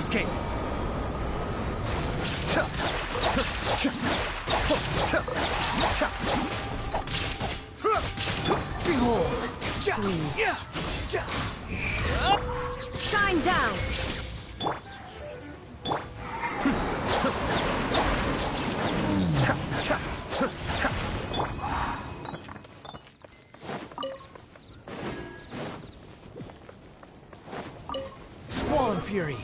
escape. Behold! Shine down! Squall and Fury.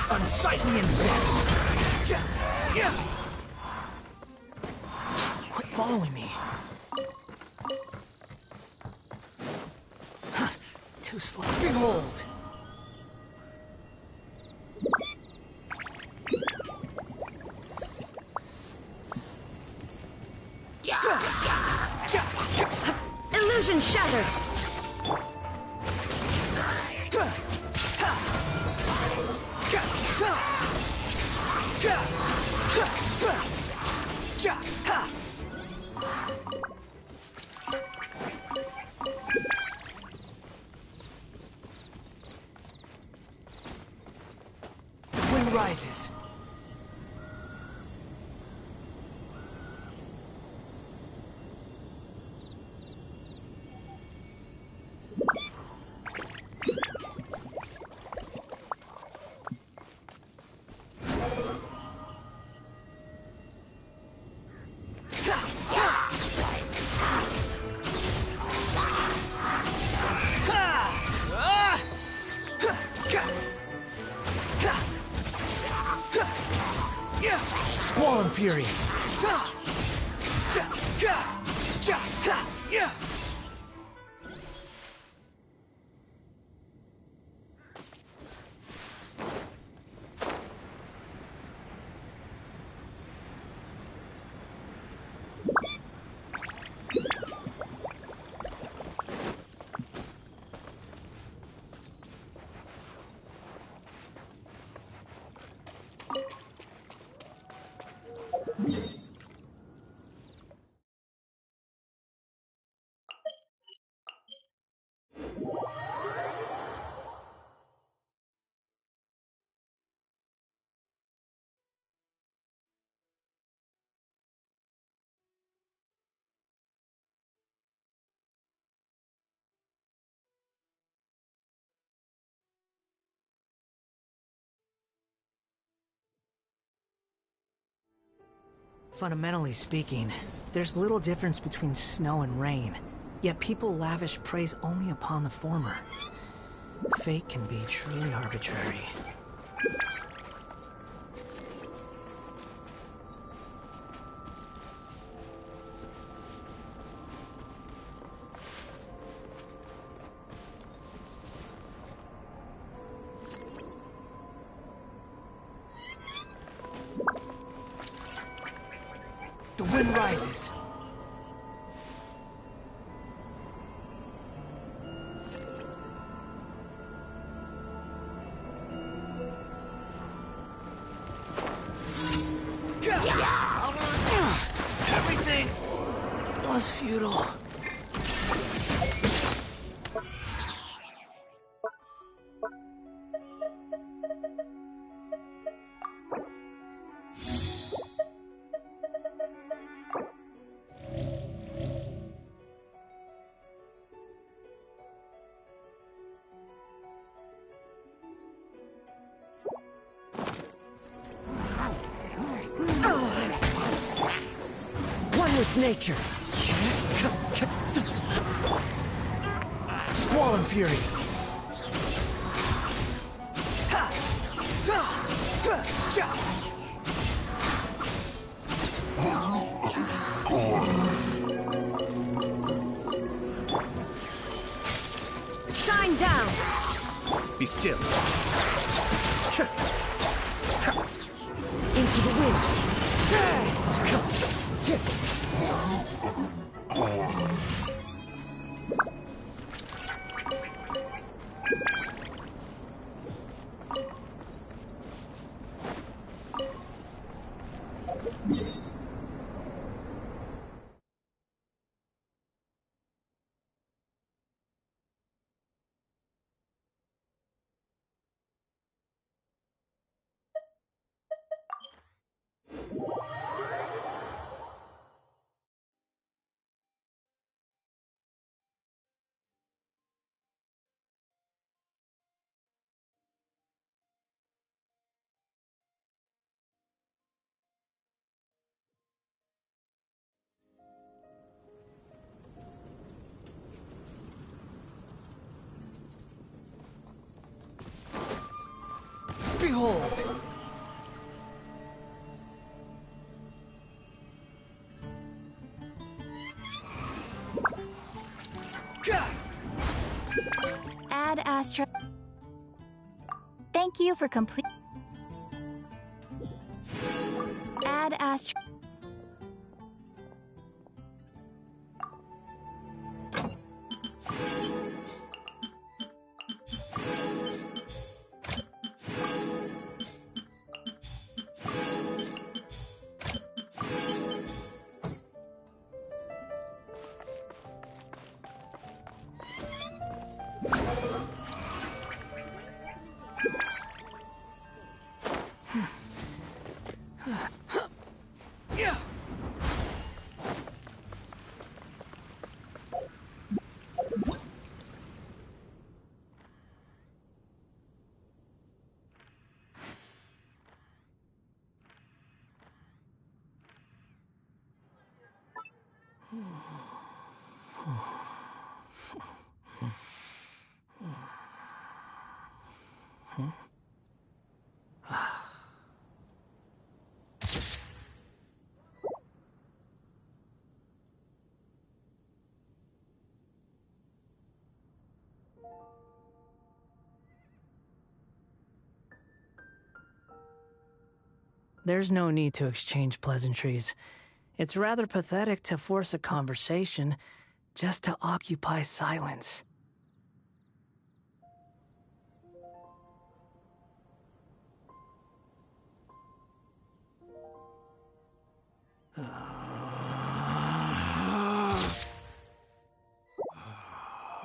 Unsightly insects! Quit following me. Too slow. Behold! Illusion shattered! The wind rises. Squall and Fury. Fundamentally speaking, there's little difference between snow and rain, yet people lavish praise only upon the former. Fate can be truly arbitrary. The wind rises. Everything was futile. One with nature. Squall and Fury. Shine down! Be still. Into the wind! Add Astro. Thank you for complete. Add Astro. There's no need to exchange pleasantries. It's rather pathetic to force a conversation just to occupy silence.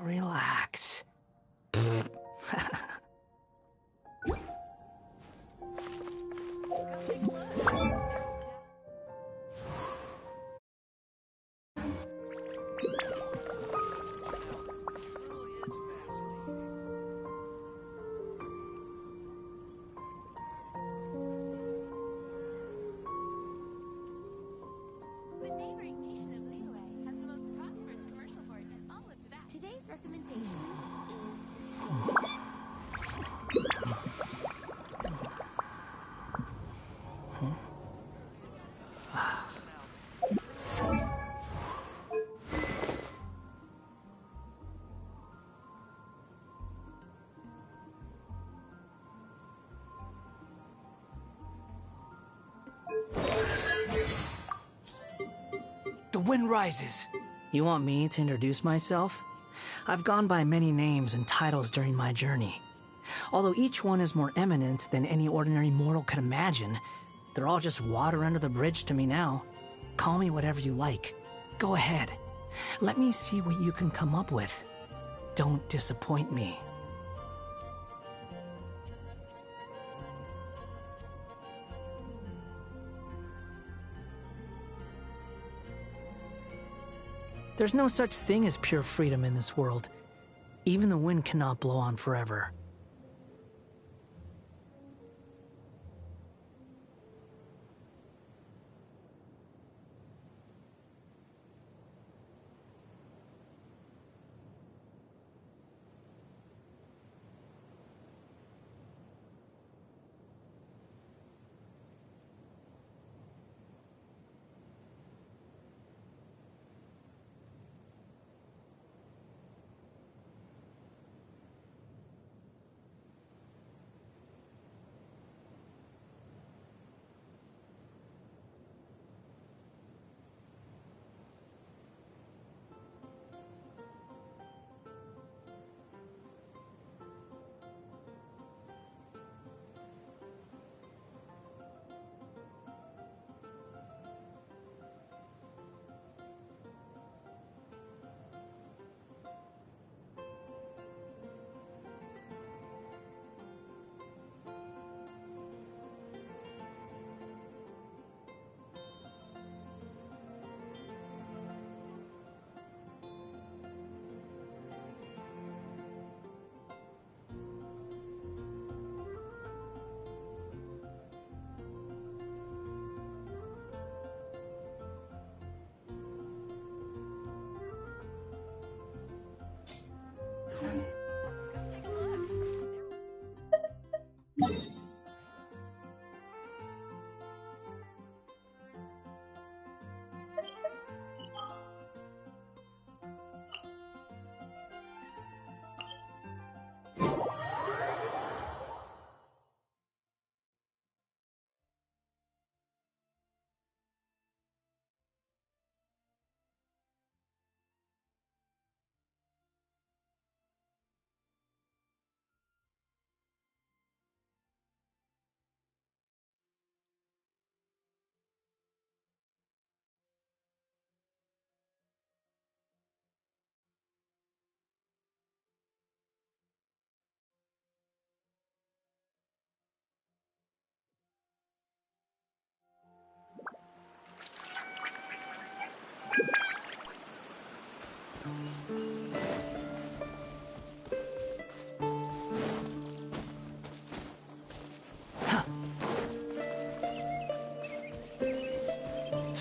Relax. The neighboring nation of Liyue has the most prosperous commercial port in all of Tibet. Today's recommendation is the steak. The wind rises. You want me to introduce myself? I've gone by many names and titles during my journey. Although each one is more eminent than any ordinary mortal could imagine, they're all just water under the bridge to me now. Call me whatever you like. Go ahead. Let me see what you can come up with. Don't disappoint me. There's no such thing as pure freedom in this world. Even the wind cannot blow on forever.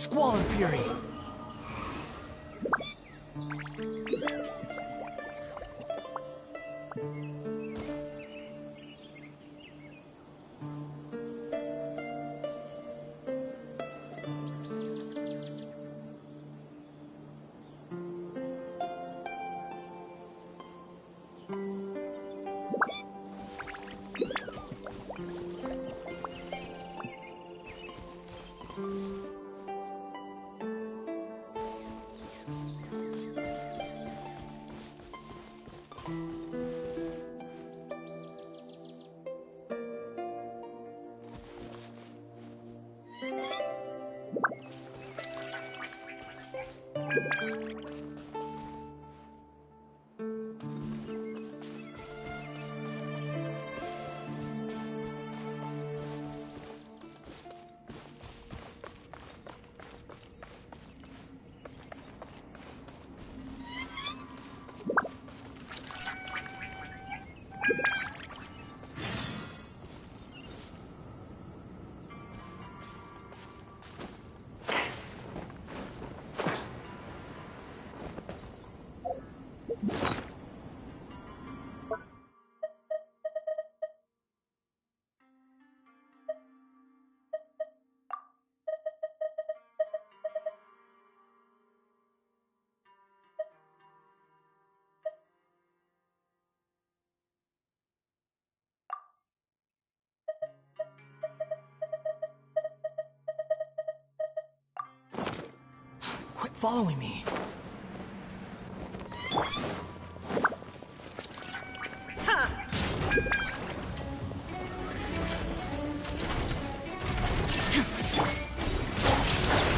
Squall and Fury. Quit following me.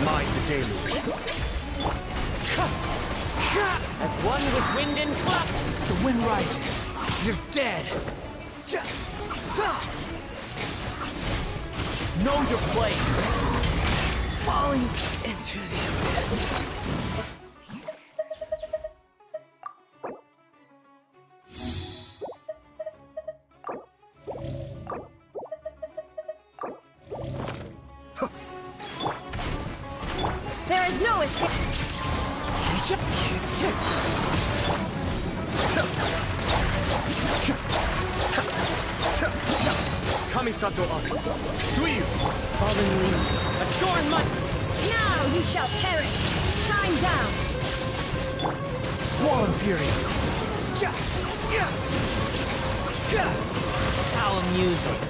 Mind the deluge. As one with wind and clap. The wind rises. You're dead. Know your place. Falling into the abyss. There is no escape. Kamisato Ari. Suiyu. Fallen leaves. Adorn my... Now you shall perish. Shine down. Squall and Fury. How amusing.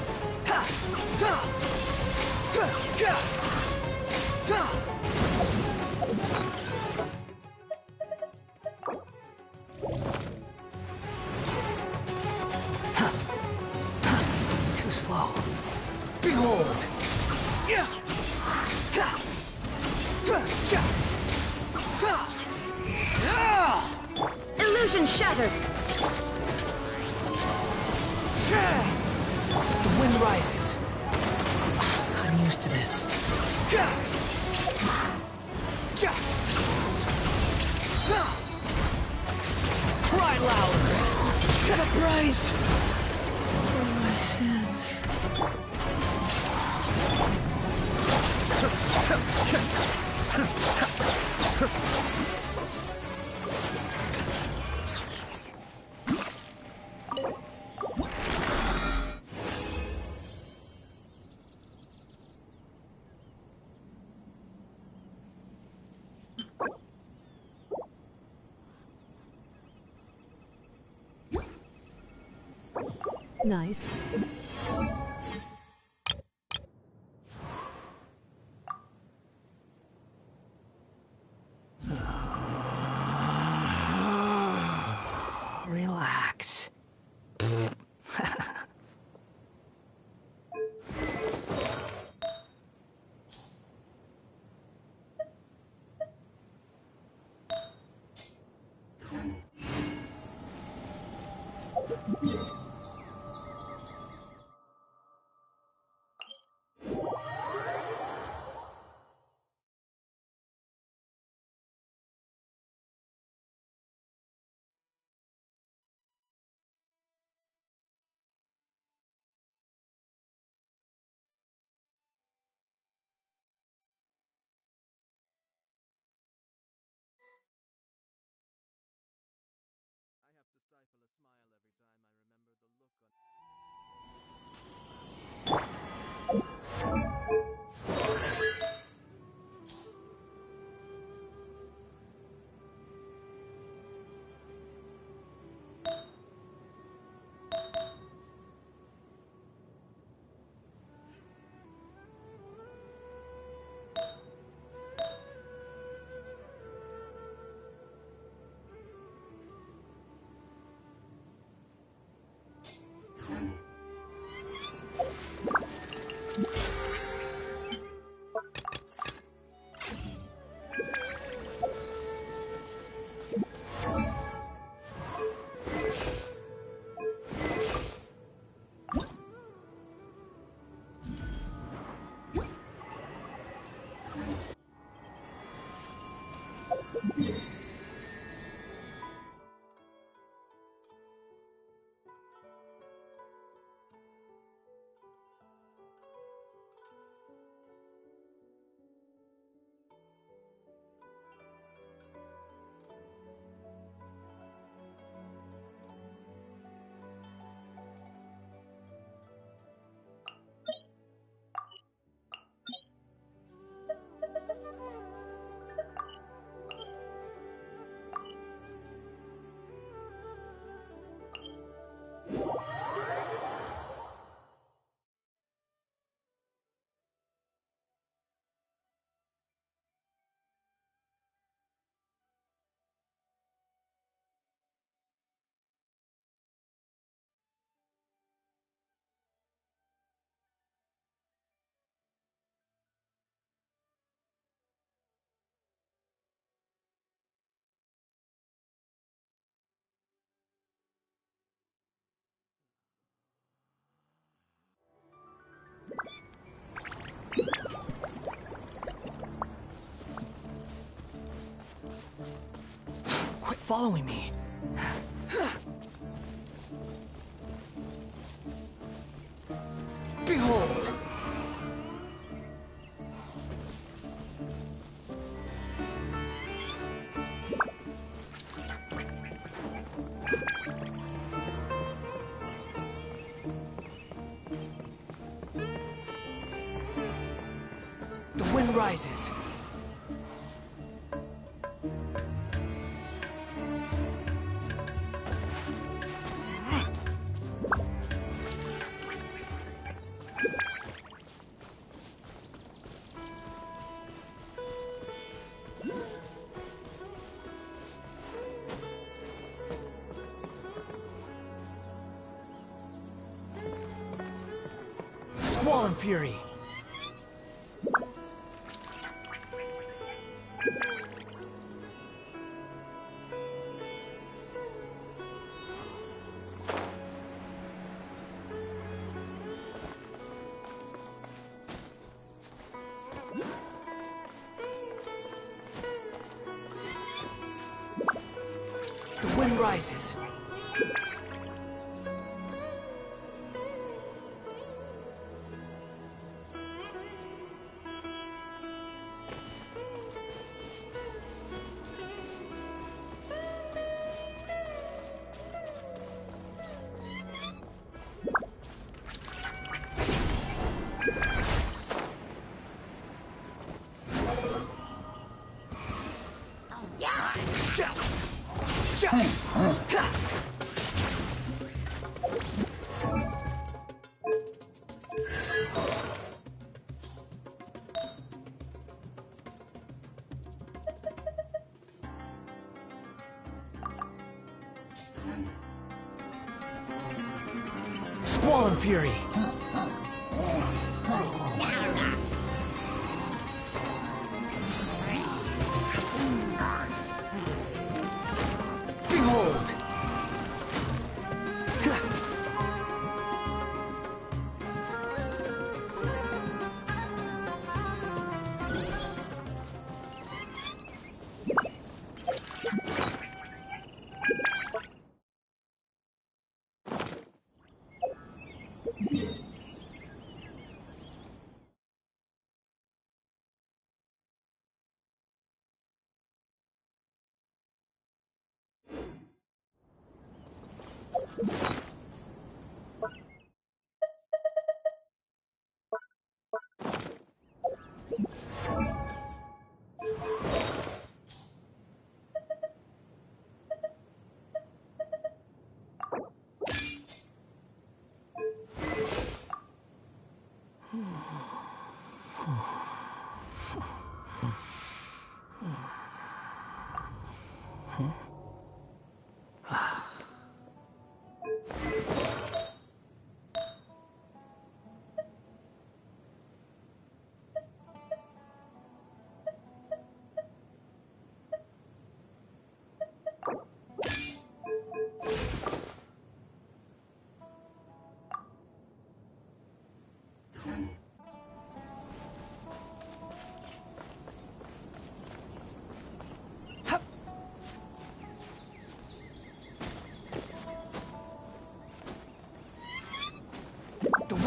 Too slow. Behold! Illusion shattered. The wind rises. I'm used to this. Cry louder. Get a price for my sins. Nice. Relax. Quit following me. Behold! The wind rises. Squall and fury. The wind rises. Squall and fury. Behold!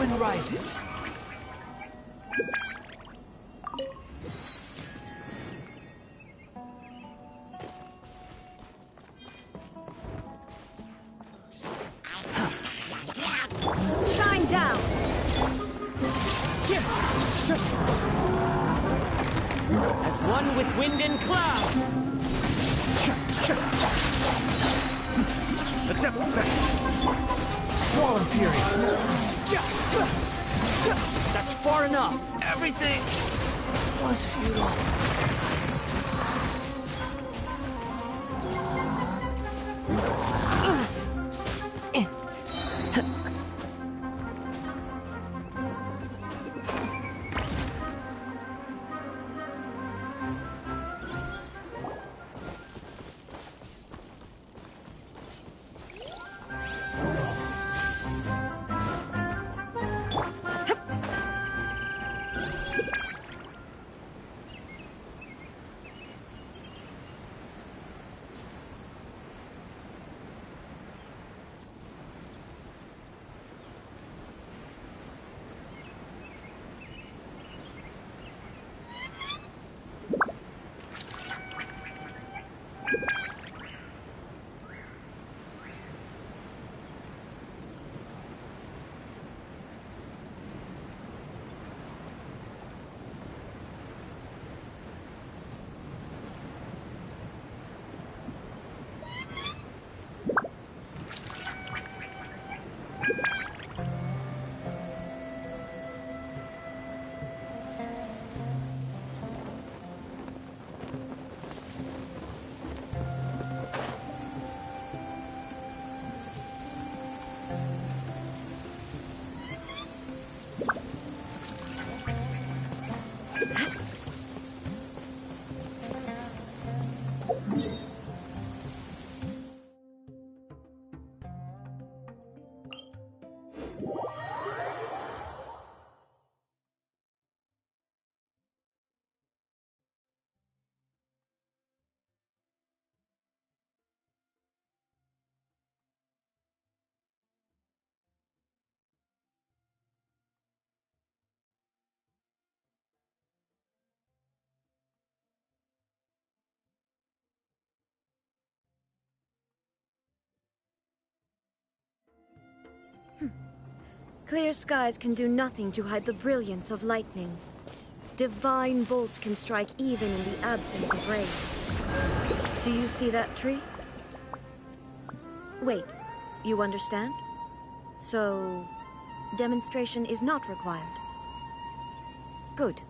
wind rises. Shine down! As one with wind and cloud. The depth bend. Squall and fury. That's far enough. Everything was futile. Clear skies can do nothing to hide the brilliance of lightning. Divine bolts can strike even in the absence of rain. Do you see that tree? Wait, you understand? So, demonstration is not required. Good.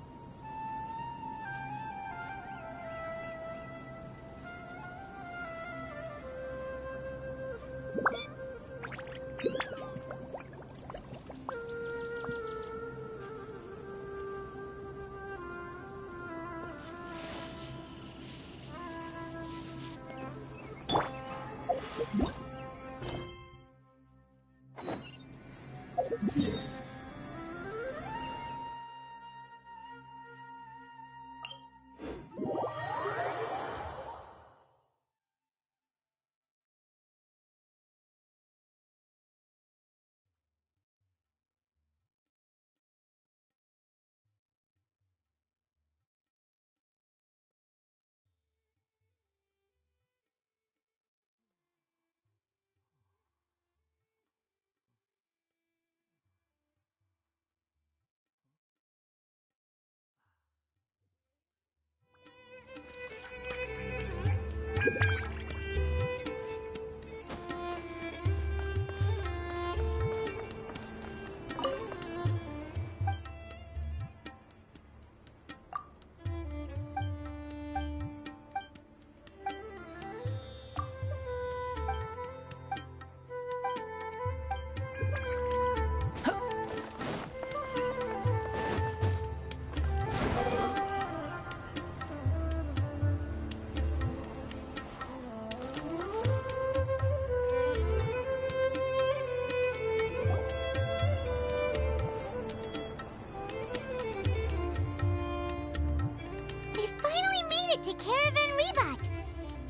To Caravan Rebot.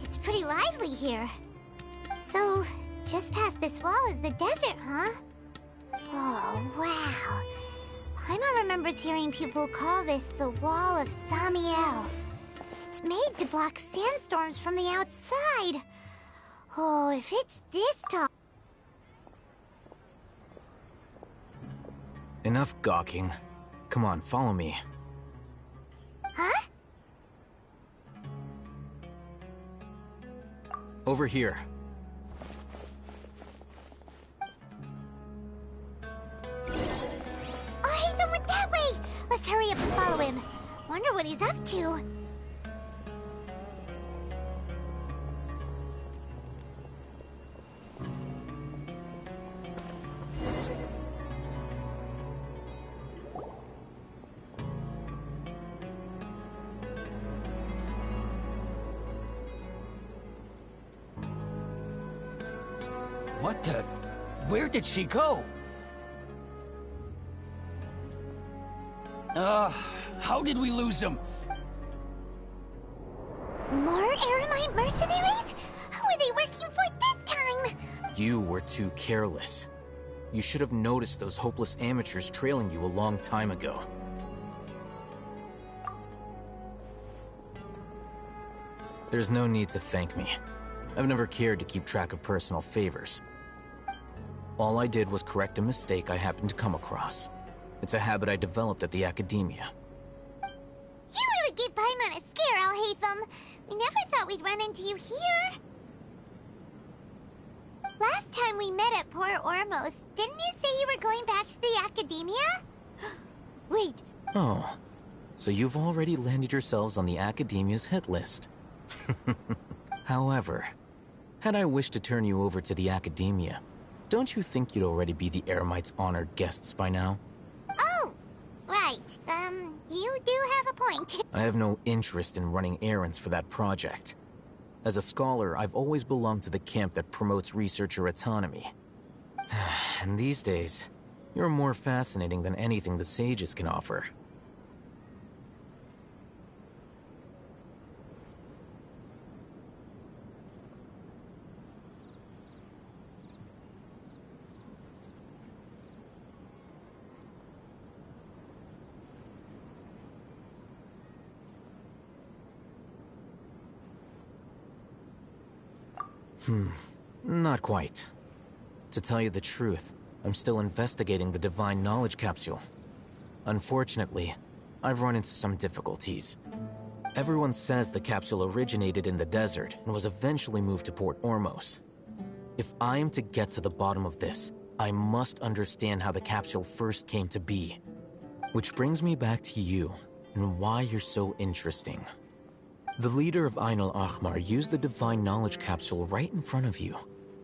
It's pretty lively here. So, just past this wall is the desert, huh? Oh, wow. Paimon remembers hearing people call this the Wall of Samiel. It's made to block sandstorms from the outside. Oh, if it's this tall... Enough gawking. Come on, follow me. Huh? Over here. Oh, Hatham went that way! Let's hurry up and follow him. Wonder what he's up to. What the? Where did she go? How did we lose him? More Eremite mercenaries? Who are they working for this time? You were too careless. You should have noticed those hopeless amateurs trailing you a long time ago. There's no need to thank me. I've never cared to keep track of personal favors. All I did was correct a mistake I happened to come across. It's a habit I developed at the academia. You really gave Paimon a scare, Al Hatham. We never thought we'd run into you here. Last time we met at Port Ormos, didn't you say you were going back to the academia? Wait. Oh, so you've already landed yourselves on the academia's hit list. However, had I wished to turn you over to the academia, don't you think you'd already be the Eremites' honored guests by now? Oh, right. You do have a point. I have no interest in running errands for that project. As a scholar, I've always belonged to the camp that promotes researcher autonomy. And these days, you're more fascinating than anything the sages can offer. Not quite. To tell you the truth, I'm still investigating the Divine Knowledge Capsule. Unfortunately, I've run into some difficulties. Everyone says the capsule originated in the desert and was eventually moved to Port Ormos. If I am to get to the bottom of this, I must understand how the capsule first came to be. Which brings me back to you, and why you're so interesting. The leader of Ain al-Ahmar used the Divine Knowledge Capsule right in front of you,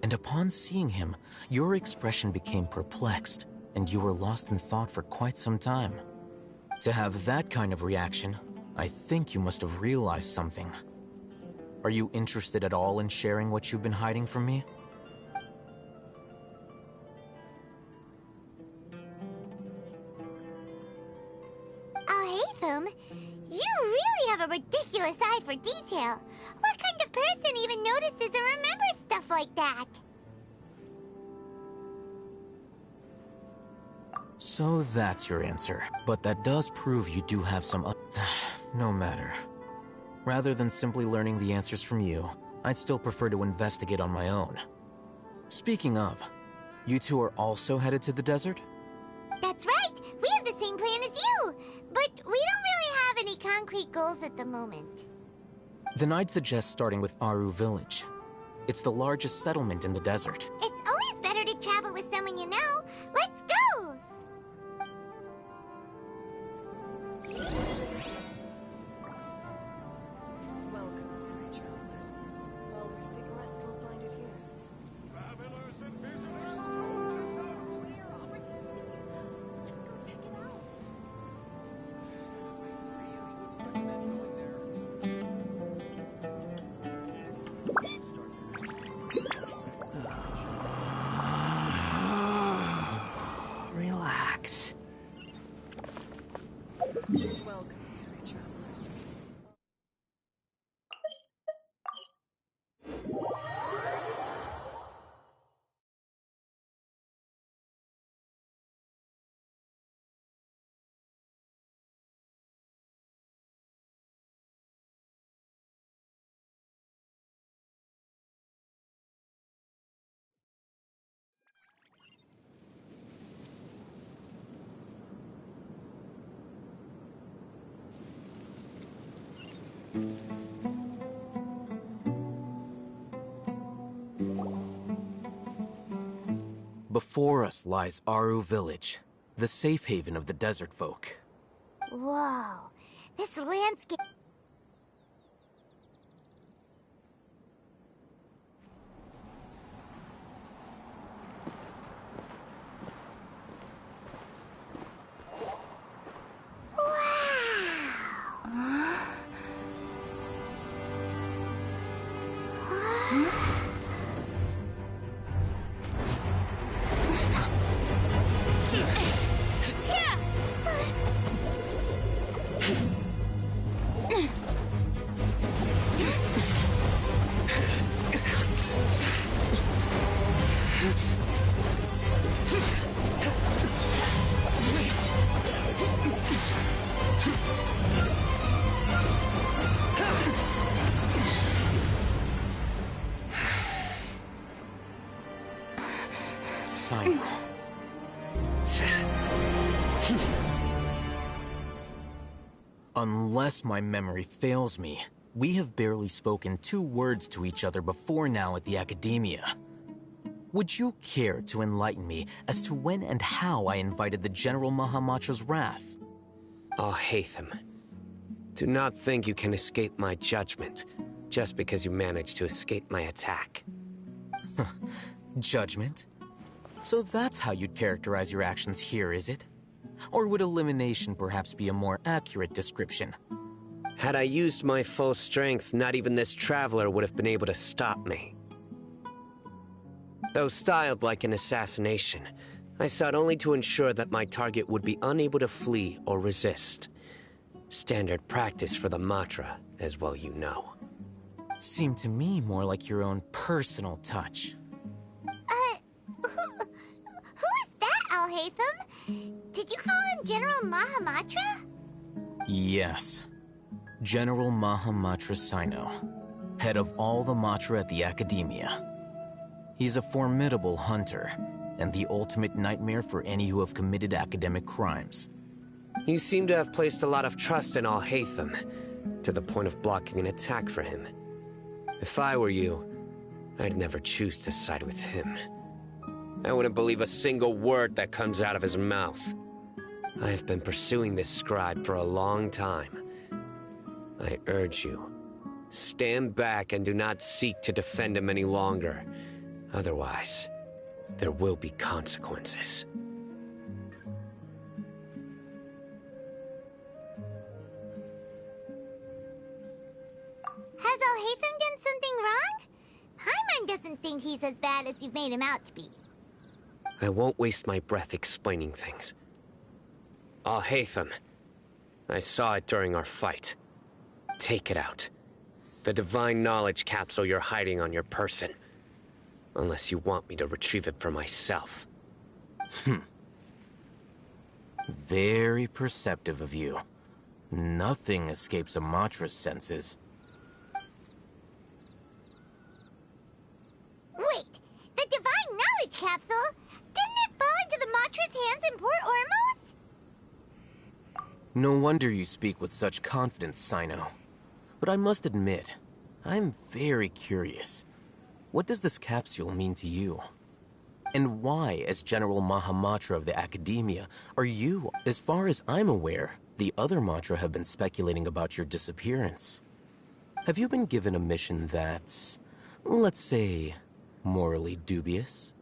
and upon seeing him, your expression became perplexed, and you were lost in thought for quite some time. To have that kind of reaction, I think you must have realized something. Are you interested at all in sharing what you've been hiding from me? Al-Hatham, you really have a ridiculous eye for detail. What kind of person even notices or remembers stuff like that? So that's your answer. But that does prove you do have some no matter. Rather than simply learning the answers from you, I'd still prefer to investigate on my own. Speaking of, you two are also headed to the desert? That's right! We have the same plan as you! But we don't really have any concrete goals at the moment. Then I'd suggest starting with Aru Village. It's the largest settlement in the desert. It's always better to travel with someone you know. Let's go! Welcome, weary travelers. While we seek rest, we'll find it here. Travelers and visitors, Rare opportunity. Let's go check it out. Before us lies Aru Village, the safe haven of the desert folk. Whoa, this landscape... Sign. Unless my memory fails me, we have barely spoken 2 words to each other before now at the Academia. Would you care to enlighten me as to when and how I invited the General Mahamatra's wrath? Oh, Hatham. Do not think you can escape my judgment, just because you managed to escape my attack. Judgment? So that's how you'd characterize your actions here, is it? Or would elimination perhaps be a more accurate description? Had I used my full strength, not even this traveler would have been able to stop me. Though styled like an assassination, I sought only to ensure that my target would be unable to flee or resist. Standard practice for the Matra, as well you know. Seemed to me more like your own personal touch. Who is that, Alhaitham? Did you call him General Mahamatra? Yes. General Mahamatra Sino, head of all the Matra at the Academia. He's a formidable hunter, and the ultimate nightmare for any who have committed academic crimes. You seem to have placed a lot of trust in Alhaitham, to the point of blocking an attack for him. If I were you, I'd never choose to side with him. I wouldn't believe a single word that comes out of his mouth. I have been pursuing this scribe for a long time. I urge you, stand back and do not seek to defend him any longer. Otherwise, there will be consequences. Has Alhaitham done something wrong? Paimon doesn't think he's as bad as you've made him out to be. I won't waste my breath explaining things. Alhaitham, I saw it during our fight. Take it out. The divine knowledge capsule you're hiding on your person. Unless you want me to retrieve it for myself. Very perceptive of you. Nothing escapes a Matra's senses. Wait, the divine knowledge capsule? Didn't it fall into the Matra's hands in Port Ormos? No wonder you speak with such confidence, Sino. But I must admit, I'm very curious. What does this capsule mean to you? And why, as General Mahamatra of the Academia, are you, as far as I'm aware, the other Matra have been speculating about your disappearance? Have you been given a mission that's, let's say, morally dubious?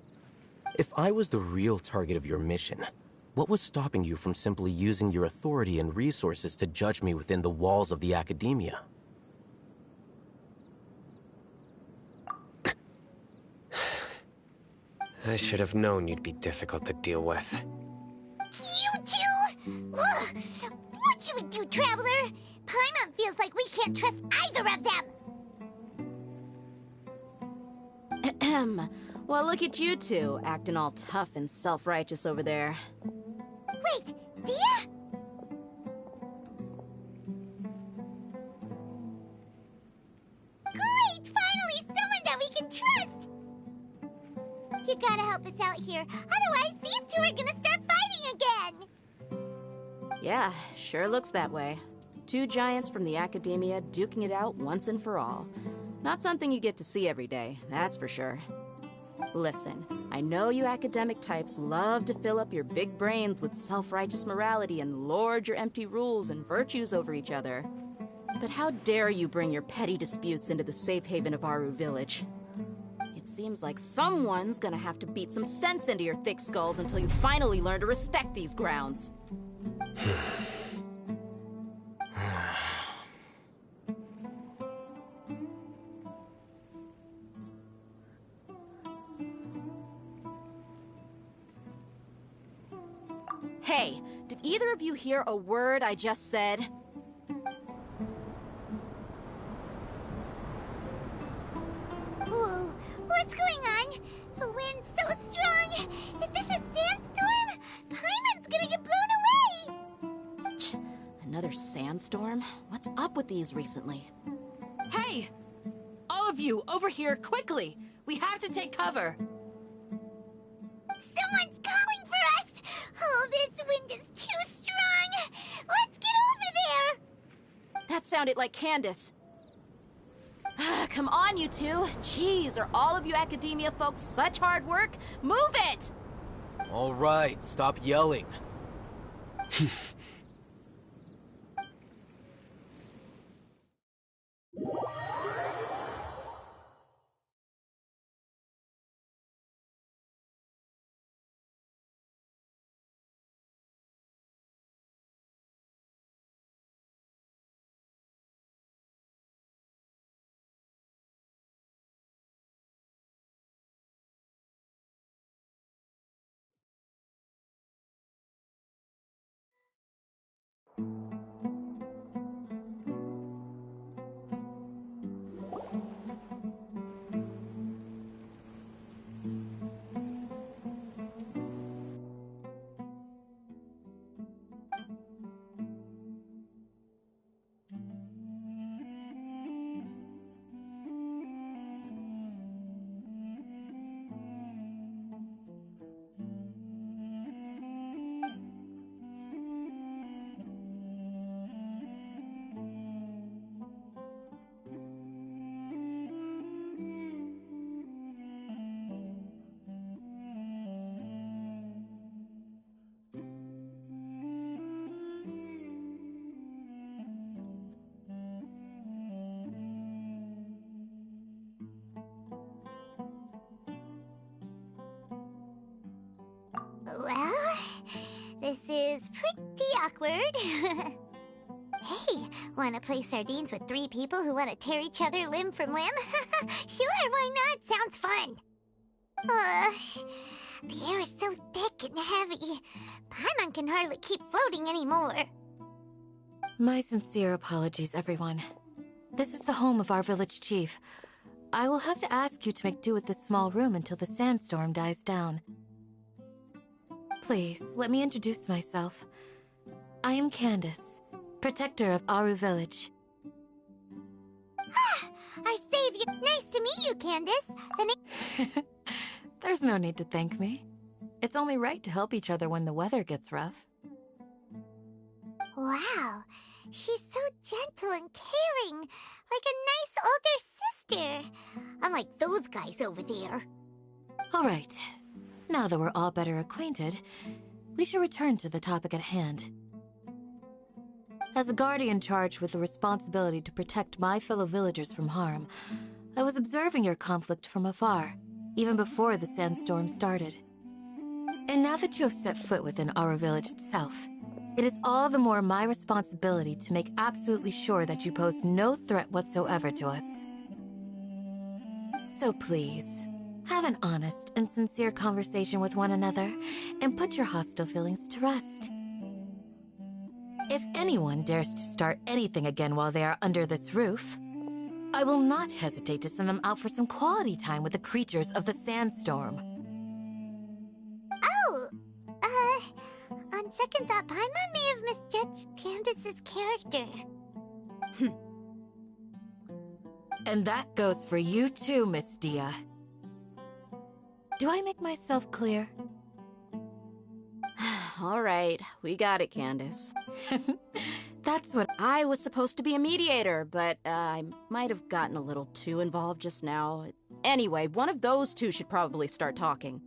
If I was the real target of your mission, what was stopping you from simply using your authority and resources to judge me within the walls of the Academia? I should have known you'd be difficult to deal with. You two? Ugh. What you would do, Traveler? Paimon feels like we can't trust either of them. Ahem. Well, look at you two, acting all tough and self-righteous over there. Wait, Dia? Great! Finally, someone that we can trust! You gotta help us out here, otherwise these two are gonna start fighting again! Yeah, sure looks that way. Two giants from the academia duking it out once and for all. Not something you get to see every day, that's for sure. Listen, I know you academic types love to fill up your big brains with self-righteous morality and lord your empty rules and virtues over each other. But how dare you bring your petty disputes into the safe haven of Aru Village? It seems like someone's gonna have to beat some sense into your thick skulls until you finally learn to respect these grounds. Hey, did either of you hear a word I just said? Whoa, what's going on? The wind's so strong! Is this a sandstorm? Paimon's gonna get blown away! Another sandstorm? What's up with these recently? Hey! All of you, over here, quickly! We have to take cover! Someone's calling for us! Oh, this wind is too strong! Let's get over there! That sounded like Candace. Come on, you two. Jeez, are all of you academia folks such hard work? Move it! All right, stop yelling. Well, this is pretty awkward. Hey, wanna play sardines with three people who wanna tear each other limb from limb? Sure, why not? Sounds fun. The air is so thick and heavy. Paimon can hardly keep floating anymore. My sincere apologies, everyone. This is the home of our village chief. I will have to ask you to make do with this small room until the sandstorm dies down. Please, let me introduce myself. I am Candace, protector of Aru Village. Our savior! Nice to meet you, Candace! There's no need to thank me. It's only right to help each other when the weather gets rough. Wow, she's so gentle and caring, like a nice older sister. Unlike those guys over there. All right. Now that we're all better acquainted, we should return to the topic at hand. As a guardian charged with the responsibility to protect my fellow villagers from harm, I was observing your conflict from afar, even before the sandstorm started. And now that you have set foot within our village itself, it is all the more my responsibility to make absolutely sure that you pose no threat whatsoever to us. So please, have an honest and sincere conversation with one another, and put your hostile feelings to rest. If anyone dares to start anything again while they are under this roof, I will not hesitate to send them out for some quality time with the creatures of the sandstorm. Oh, on second thought, Paimon may have misjudged Candace's character. And that goes for you too, Miss Dia. Do I make myself clear? All right, we got it, Candace. That's what... I was supposed to be a mediator, but I might have gotten a little too involved just now. Anyway, one of those two should probably start talking.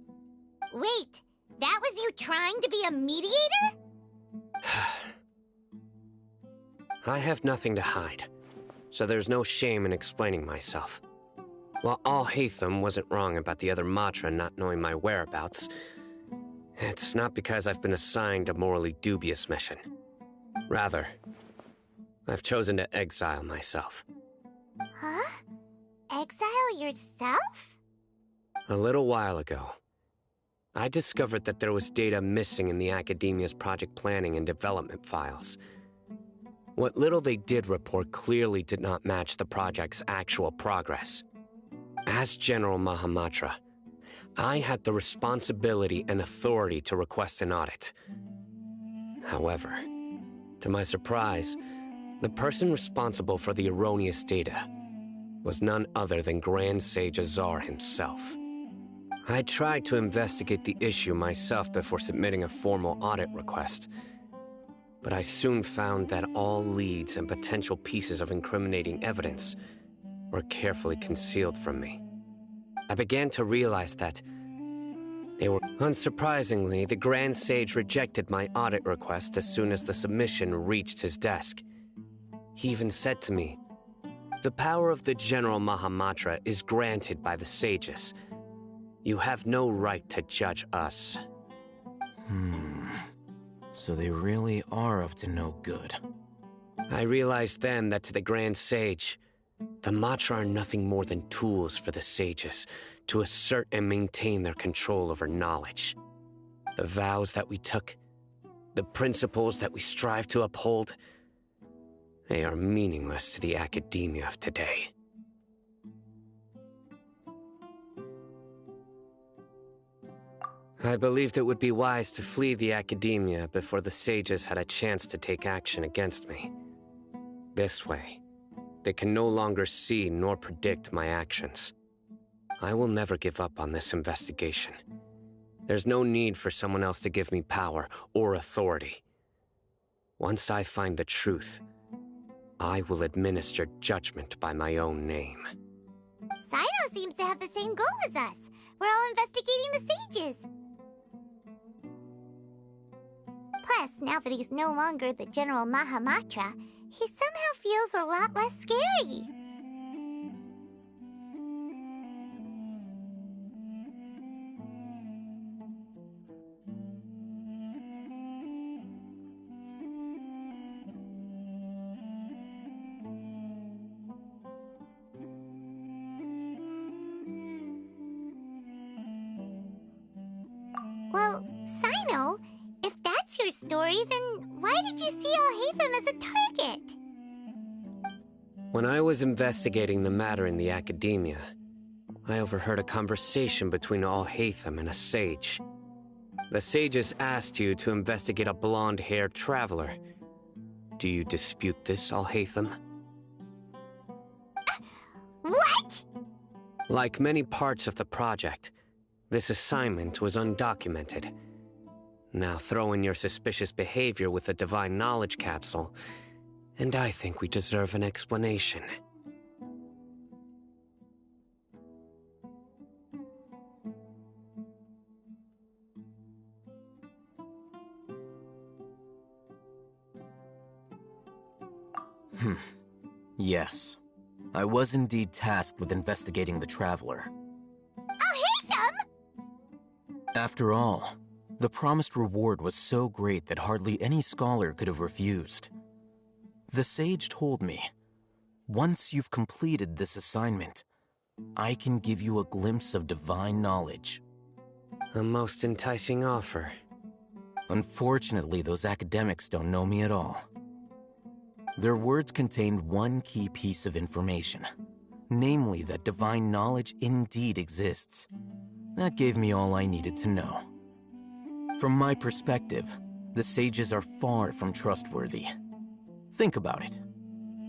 Wait, that was you trying to be a mediator? I have nothing to hide, so there's no shame in explaining myself. While Al-Haytham wasn't wrong about the other Matra not knowing my whereabouts, it's not because I've been assigned a morally dubious mission. Rather, I've chosen to exile myself. Huh? Exile yourself? A little while ago, I discovered that there was data missing in the Academia's project planning and development files. What little they did report clearly did not match the project's actual progress. As General Mahamatra, I had the responsibility and authority to request an audit. However, to my surprise, the person responsible for the erroneous data was none other than Grand Sage Azar himself. I tried to investigate the issue myself before submitting a formal audit request, but I soon found that all leads and potential pieces of incriminating evidence were carefully concealed from me. I began to realize that they were... Unsurprisingly, the Grand Sage rejected my audit request as soon as the submission reached his desk. He even said to me, "The power of the General Mahamatra is granted by the sages. You have no right to judge us." So they really are up to no good. I realized then that to the Grand Sage, the Matra are nothing more than tools for the sages to assert and maintain their control over knowledge. The vows that we took, the principles that we strive to uphold, they are meaningless to the academia of today. I believed it would be wise to flee the academia before the sages had a chance to take action against me. This way, they can no longer see nor predict my actions. I will never give up on this investigation. There's no need for someone else to give me power or authority. Once I find the truth, I will administer judgment by my own name. Sino seems to have the same goal as us. We're all investigating the sages. Plus, now that he's no longer the General Mahamatra, he somehow feels a lot less scary. Well, Sino, if that's your story, then why did you see Al-Haytham as a target? When I was investigating the matter in the academia, I overheard a conversation between Al-Haytham and a sage. The sages asked you to investigate a blonde-haired traveler. Do you dispute this, Al-Haytham? What? Like many parts of the project, this assignment was undocumented. Now throw in your suspicious behavior with the Divine Knowledge Capsule, and I think we deserve an explanation. Yes. I was indeed tasked with investigating the Traveler. Al-Haytham! After all, the promised reward was so great that hardly any scholar could have refused. The sage told me, once you've completed this assignment, I can give you a glimpse of divine knowledge. A most enticing offer. Unfortunately, those academics don't know me at all. Their words contained one key piece of information, namely that divine knowledge indeed exists. That gave me all I needed to know. From my perspective, the sages are far from trustworthy. Think about it.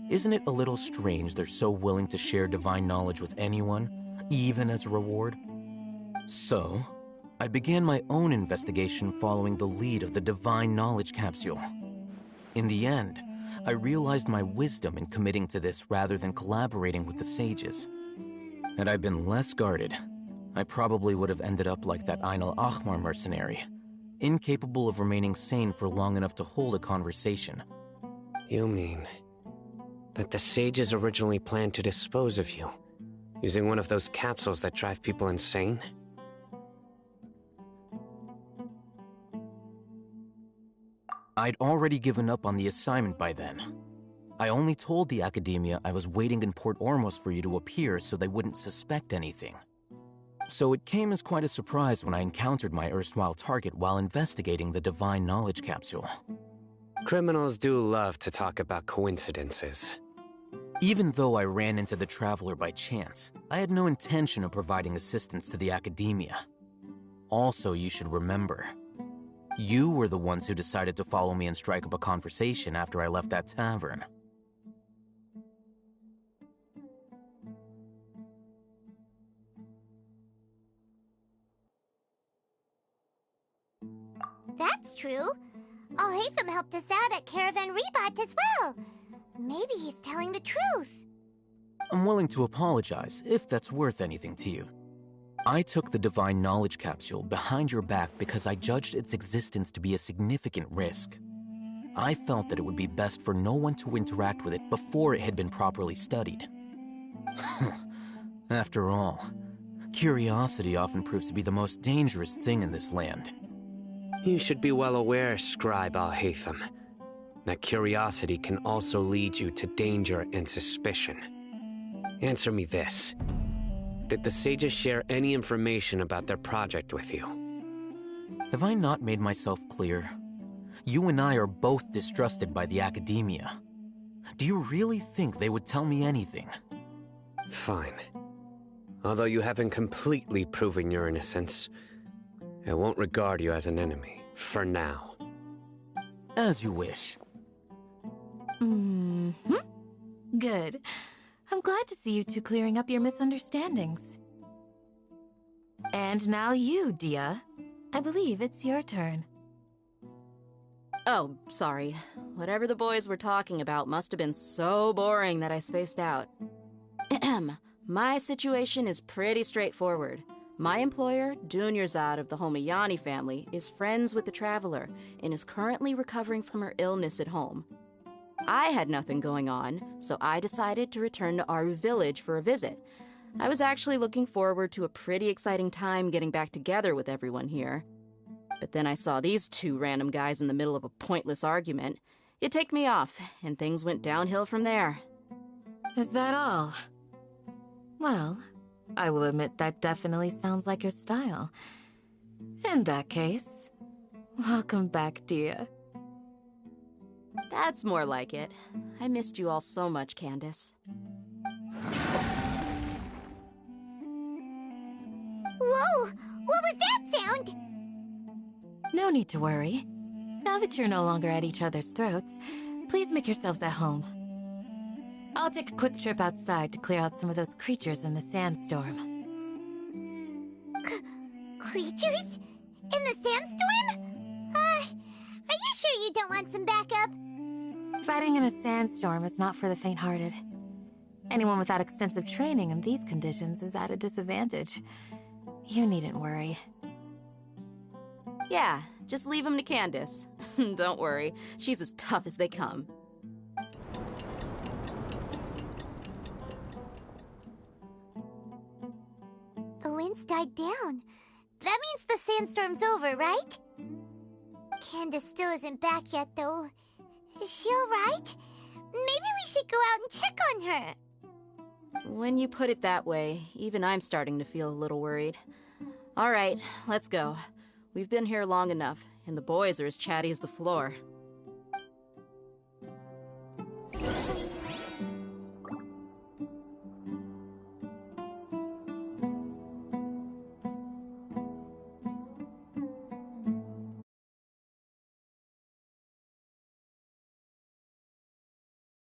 Isn't it a little strange they're so willing to share divine knowledge with anyone, even as a reward? So, I began my own investigation following the lead of the Divine Knowledge Capsule. In the end, I realized my wisdom in committing to this rather than collaborating with the sages. Had I been less guarded, I probably would have ended up like that Ain al-Ahmar mercenary, incapable of remaining sane for long enough to hold a conversation. You mean that the sages originally planned to dispose of you, using one of those capsules that drive people insane? I'd already given up on the assignment by then. I only told the Academia I was waiting in Port Ormos for you to appear so they wouldn't suspect anything. So it came as quite a surprise when I encountered my erstwhile target while investigating the Divine Knowledge Capsule. Criminals do love to talk about coincidences. Even though I ran into the Traveler by chance, I had no intention of providing assistance to the Academia. Also, you should remember, you were the ones who decided to follow me and strike up a conversation after I left that tavern. That's true. Al-Haytham helped us out at Caravan Rebat as well. Maybe he's telling the truth. I'm willing to apologize if that's worth anything to you. I took the Divine Knowledge Capsule behind your back because I judged its existence to be a significant risk. I felt that it would be best for no one to interact with it before it had been properly studied. After all, curiosity often proves to be the most dangerous thing in this land. You should be well aware, Scribe Al-Haytham, that curiosity can also lead you to danger and suspicion. Answer me this. Did the sages share any information about their project with you? Have I not made myself clear? You and I are both distrusted by the Academia. Do you really think they would tell me anything? Fine. Although you haven't completely proven your innocence, I won't regard you as an enemy, for now. As you wish. Good. I'm glad to see you two clearing up your misunderstandings. And now you, Dia. I believe it's your turn. Oh, sorry. Whatever the boys were talking about must have been so boring that I spaced out. My situation is pretty straightforward. My employer, Dunyarzad of the Homayani family, is friends with the Traveler and is currently recovering from her illness at home. I had nothing going on, so I decided to return to Aru village for a visit. I was actually looking forward to a pretty exciting time getting back together with everyone here. But then I saw these two random guys in the middle of a pointless argument. It ticked me off, and things went downhill from there. Is that all? Well, I will admit that definitely sounds like your style. In that case, welcome back, Dia. That's more like it. I missed you all so much, Candace. Whoa! What was that sound? No need to worry. Now that you're no longer at each other's throats, please make yourselves at home. I'll take a quick trip outside to clear out some of those creatures in the sandstorm. Creatures? In the sandstorm? Are you sure you don't want some backup? Fighting in a sandstorm is not for the faint-hearted. Anyone without extensive training in these conditions is at a disadvantage. You needn't worry. Yeah, just leave him to Candace. Don't worry, she's as tough as they come. The wind's died down. That means the sandstorm's over, right? Candace still isn't back yet, though. Is she alright? Maybe we should go out and check on her. When you put it that way, even I'm starting to feel a little worried. All right, let's go. We've been here long enough, and the boys are as chatty as the floor.